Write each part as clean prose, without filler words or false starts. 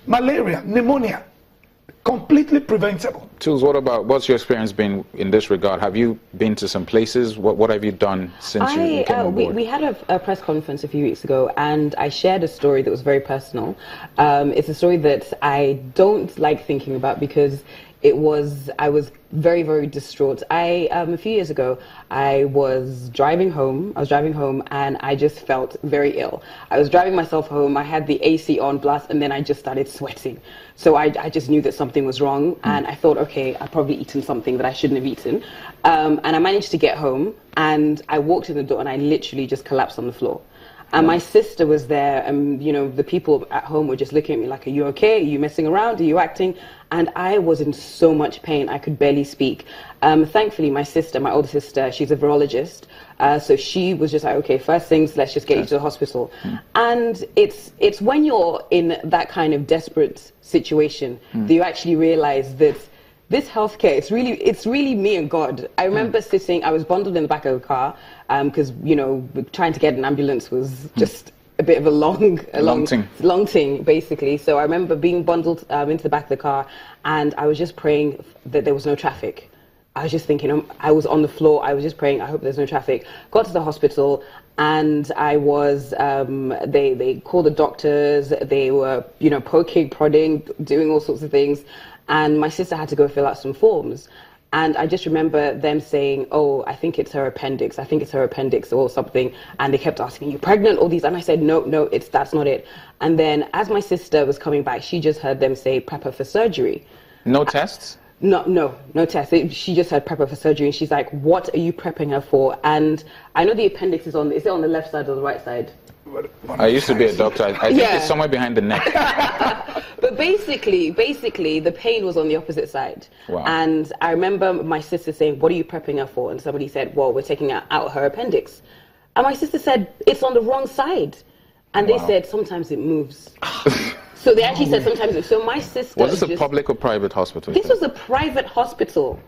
malaria, pneumonia, completely preventable. Tools, what's your experience been in this regard? Have you been to some places? What have you done since you came on board? We had a press conference a few weeks ago, and I shared a story that was very personal. It's a story that I don't like thinking about because I was very, very distraught. A few years ago, I was driving home, and I just felt very ill. I was driving myself home, I had the AC on blast, and then I just started sweating. So I just knew that something was wrong, and I thought, okay, I've probably eaten something that I shouldn't have eaten. And I managed to get home, and I walked in the door, and I literally just collapsed on the floor. And my sister was there, and the people at home were just looking at me like, are you okay? Are you messing around? Are you acting? And I was in so much pain, I could barely speak. Thankfully, my older sister, she's a virologist, so she was just like, okay, first things, let's just get you to the hospital. And it's when you're in that kind of desperate situation that you actually realize that this healthcare, it's really me and God. I remember I was bundled in the back of the car because, trying to get an ambulance was just a bit of a long thing, basically. So I remember being bundled into the back of the car, and I was just praying that there was no traffic. I was just thinking, I was on the floor, I was just praying, I hope there's no traffic. Got to the hospital, and I was, they called the doctors, they were, poking, prodding, doing all sorts of things. And my sister had to go fill out some forms. And I just remember them saying, oh, I think it's her appendix or something. And they kept asking, you pregnant, all these? And I said, no, that's not it. And then as my sister was coming back, she just heard them say, prep her for surgery. No tests? No tests. She just heard prep her for surgery. And she's like, what are you prepping her for? And I know the appendix is it on the left side or the right side? I used to be a doctor. I think it's somewhere behind the neck. But basically, the pain was on the opposite side. Wow. And I remember my sister saying, what are you prepping her for? And somebody said, well, we're taking out her appendix. And my sister said, it's on the wrong side. And they said, sometimes it moves. So they actually said sometimes. So my sister... Was this a public or private hospital? This was a private hospital.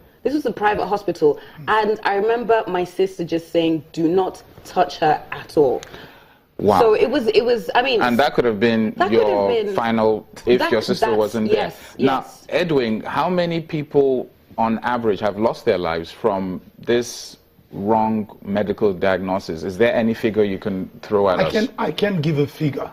And I remember my sister just saying, do not touch her at all. Wow. So it was, I mean... And that could have been your final, if your sister wasn't there. Yes. Now, Edwin, how many people on average have lost their lives from this wrong medical diagnosis? Is there any figure you can throw at us? I can give a figure.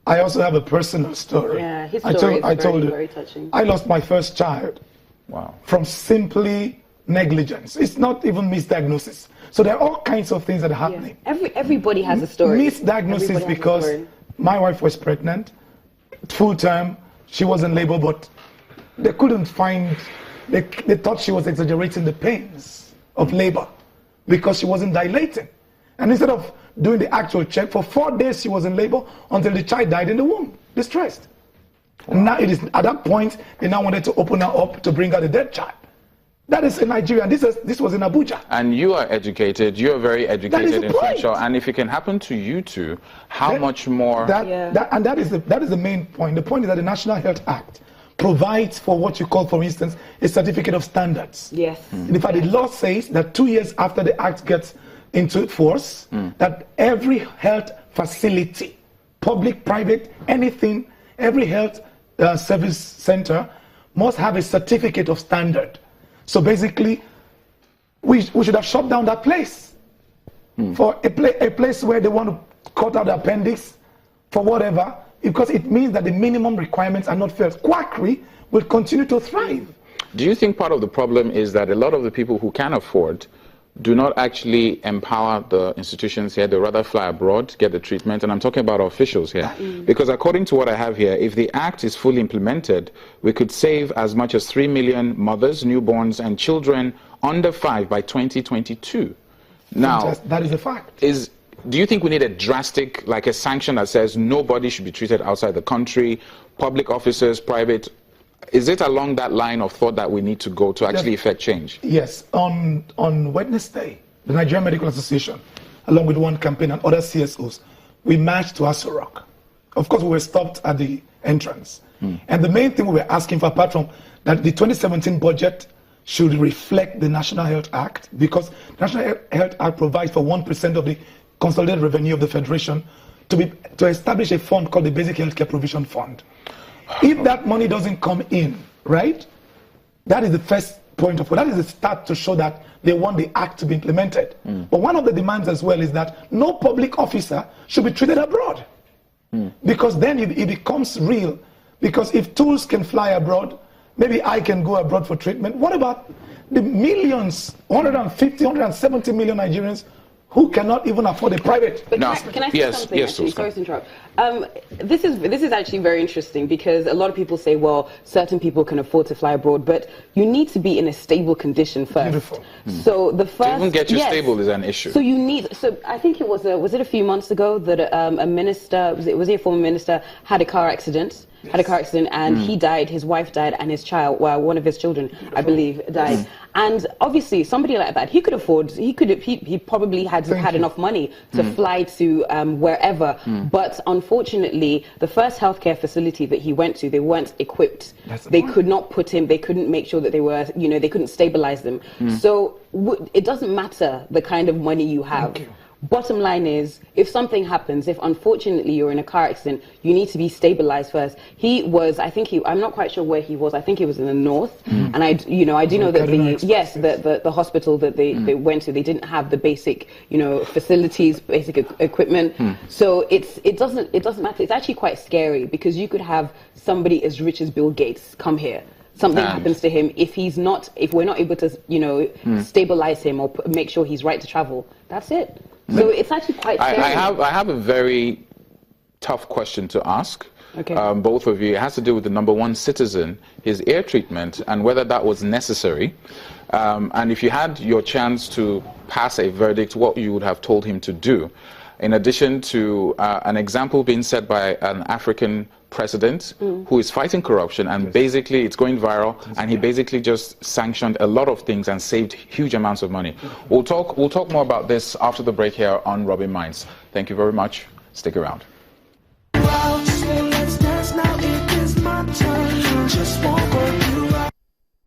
I also have a personal story. Yeah, his story is very touching. I lost my first child. Wow. From simply negligence. It's not even misdiagnosis. So there are all kinds of things that are happening. Yeah. Everybody has a story. Misdiagnosis because my wife was pregnant, full term, she was in labor, but they couldn't find, they thought she was exaggerating the pains of labor because she wasn't dilating. And instead of doing the actual check, for 4 days she was in labor until the child died in the womb, distressed. And now it is at that point, they now wanted to open her up to bring out the dead child. That is in Nigeria, and this was in Abuja. And you are educated, you are very educated in Central, and if it can happen to you too, how much more... That is the main point. The point is that the National Health Act provides for what you call, for instance, a certificate of standards. Yes. In fact, the law says that 2 years after the act gets into force, that every health facility, public, private, anything, every health service center must have a certificate of standard. So basically, we should have shut down that place for a place where they want to cut out the appendix for whatever, because it means that the minimum requirements are not felt. Quackery will continue to thrive. Do you think part of the problem is that a lot of the people who can afford do not actually empower the institutions here? They rather fly abroad, get the treatment, and I'm talking about our officials here. Because according to what I have here, if the act is fully implemented, we could save as much as 3 million mothers, newborns, and children under 5 by 2022. Now, that is a fact. Do you think we need a drastic, like a sanction that says nobody should be treated outside the country, public officers, private? Is it along that line of thought that we need to go to actually effect change? Yes. On Wednesday, the Nigerian Medical Association, along with one campaign and other CSOs, we marched to Aso Rock. Of course, we were stopped at the entrance. And the main thing we were asking for, apart from that, the 2017 budget should reflect the National Health Act, because the National Health Act provides for 1% of the consolidated revenue of the Federation to establish a fund called the Basic Healthcare Provision Fund. If that money doesn't come in, right, that is the first point of that is the start to show that they want the act to be implemented. But one of the demands as well is that no public officer should be treated abroad. Because then it becomes real. Because if tools can fly abroad, maybe I can go abroad for treatment. What about the millions, 150, 170 million Nigerians who cannot even afford a private? But can I say something? Yes, actually? Sorry to interrupt. This is actually very interesting because a lot of people say, well, certain people can afford to fly abroad, but you need to be in a stable condition first. Beautiful. So the first, to even get you stable is an issue. So you need. So I think it was it a few months ago that a minister, was he a former minister, had a car accident. Had a car accident and he died, his wife died, and his child, well, one of his children, I believe, died. And obviously, somebody like that, he probably had enough money to fly to wherever. But unfortunately, the first healthcare facility that he went to, they weren't equipped. They could not put him, they couldn't make sure that they were, they couldn't stabilize them. So it doesn't matter the kind of money you have. Bottom line is, if something happens, if unfortunately you're in a car accident, you need to be stabilized first. He was, I'm not quite sure where he was. I think he was in the north, and I do know that the hospital that they went to, they didn't have the basic, facilities, basic equipment. So it doesn't matter. It's actually quite scary because you could have somebody as rich as Bill Gates come here. Something happens to him, if we're not able to, stabilize him or make sure he's right to travel, that's it. So it's actually quite scary. I have a very tough question to ask. Okay. Both of you. It has to do with the number one citizen, his ear treatment, and whether that was necessary. And if you had your chance to pass a verdict, what you would have told him to do. In addition to an example being set by an African president who is fighting corruption, and basically it's going viral, and he basically just sanctioned a lot of things and saved huge amounts of money. We'll talk more about this after the break here on Rubbin Minds. Thank you very much. Stick around.